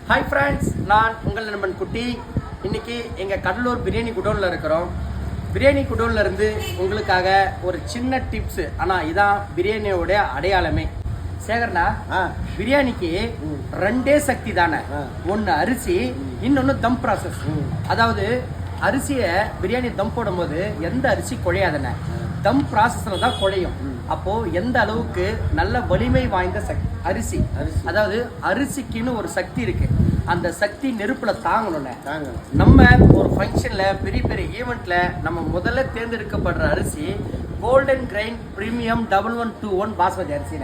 Hi friends, நான் உங்கள் நண்பன் குட்டி. இன்னைக்கு எங்கள் கடலூர் பிரியாணி குடோனில் இருக்கிறோம். பிரியாணி குடோனில் இருந்து உங்களுக்காக ஒரு சின்ன டிப்ஸு. ஆனால் இதான் பிரியாணியோடைய அடையாளமே. சேகர்னா, பிரியாணிக்கு ரெண்டே சக்தி தானே. ஒன்று அரிசி, இன்னொன்று தம் ப்ராசஸ். அதாவது அரிசியை பிரியாணி தம் போடும்போது எந்த அரிசி குழையாதுண்ணே, தம் ப்ராசஸில் தான் குழையும். அப்போ எந்த அளவுக்கு நல்ல வலிமை வாய்ந்த அரிசி, அதாவது அரிசிக்குன்னு ஒரு சக்தி இருக்கு. அந்த சக்தி நெருப்புல தாங்கணும்னு நம்ம ஒரு ஃபங்க்ஷன்ல, பெரிய பெரிய ஈவெண்ட்ல நம்ம முதல்ல தேர்ந்தெடுக்கப்படுற அரிசி கோல்டன் கிரைன் பிரீமியம் 1121 பாஸ்மதி அரிசி.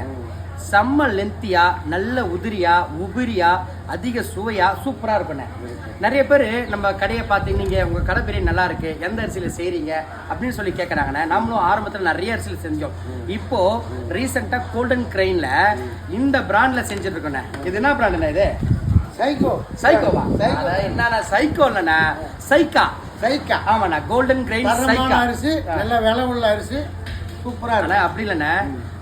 செம்ம லென்த்தியா, நல்ல உதிரியா, உபிரியா, அதிக சுவையா, சூப்பரா இருக்குண்ணே. நிறைய பேர் நம்ம கடையை பார்த்து நீங்க உங்க கடை பிரியாணி நல்லா இருக்கு, எந்த அரிசியில செய்றீங்க அப்படின்னு சொல்லி கேட்கறாங்கண்ணே. நம்மளும் ஆரம்பத்தில் நிறைய அரிசியில செஞ்சோம். இப்போ ரீசெண்டா கோல்டன் கிரைன்ல இந்த பிராண்ட்ல செஞ்சுட்டு இருக்கோண்ணே. இது என்ன பிராண்டுண்ணே? இது சைக்கோவா? என்னண்ணா சைக்கோ இல்லைண்ணா, சைக்கா. ஆமாண்ணா, கோல்டன் கிரைன் சைக்கா அரிசி, நல்ல விலை உள்ள அரிசி, சூப்பரா இருக்கு. அப்படி இல்லைண்ணே,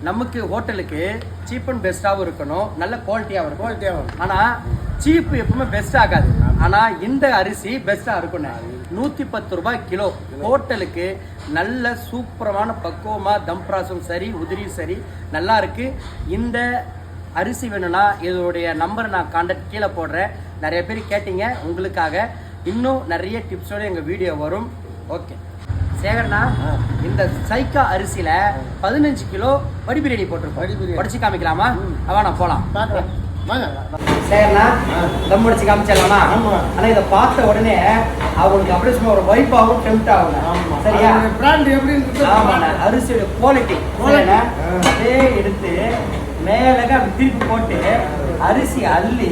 நமக்கு ஹோட்டலுக்கு சீப் அண்ட் பெஸ்ட்டாகவும் இருக்கணும், நல்ல குவாலிட்டியாகவும் இருக்கும். ஆனால் சீப் எப்பவுமே பெஸ்ட் ஆகாது. ஆனால் இந்த அரிசி பெஸ்ட்டாக இருக்குண்ணே. 110 ரூபாய் கிலோ. ஹோட்டலுக்கு நல்ல சூப்பரமான பக்குவமாக தம் ப்ராசஸும் சரி, உதிரியும் சரி நல்லா இருக்கு. இந்த அரிசி வேணும்னா இதோடைய நம்பரை நான் கான்டாக்ட் கீழே போடுறேன். நிறைய பேர் கேட்டீங்க, உங்களுக்காக இன்னும் நிறைய டிப்ஸோட எங்கள் வீடியோ வரும். ஓகே சேகர்னா, இந்த சைக்கா அரிசியில 15 கிலோ வடி பிரியாணி போட்டிருக்கோம். படிச்சு காமிக்கலாமா? நான் போலாம். சேகர்னா, தம் முடிச்சு காமிச்சிடலாமா? ஆனா இதை பார்த்த உடனே அவங்களுக்கு அப்படியே சும்மா ஒரு வைப்பாகவும் டெம்ட் ஆகும். சரியா? பிராண்ட் எப்படி இருக்கு? ஆமாண்ணா, அரிசியோட குவாலிட்டி அதே எடுத்து மேலக அப்படி திருப்பி போட்டு அரிசி அள்ளி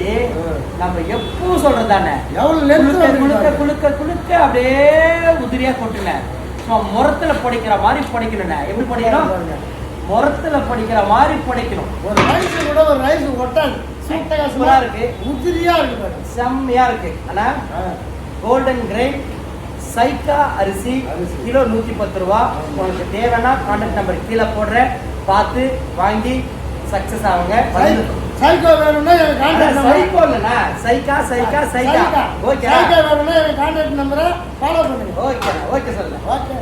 நம்ம எப்பவும் சொல்றதானே, குளுக்க அப்படியே உதிரியா போட்டுங்க. சும்மா முரத்துல பொடிக்கிற மாதிரி பொடிக்கணும்ண்ணே. எப்படி பொடிக்கணும்? முரத்துல பொடிக்கிற மாதிரி பொடிக்கணும். ஒரு ரைஸ் கூட ஒரு ரைஸ் ஒட்டாது, சூப்பரா இருக்கு, உதிரியா இருக்கு, செம்மையா இருக்கு. ஆனா கோல்டன் கிரைன் சைக்கா அரிசி கிலோ 110 ரூபா. உங்களுக்கு தேவைன்னா கான்டாக்ட் நம்பர் கீழே போடுறேன், பார்த்து வாங்கி சக்சஸ் ஆகுங்க. சைக்கோ வேணும்னா சைக்கோ இல்லைண்ணா, சைக்கா. ஓகே, சைக்கோ வேணும்னா கான்டாக்ட் நம்பரை ஃபாலோ பண்ணுங்க. ஓகே சொல்லுங்க. ஓகே.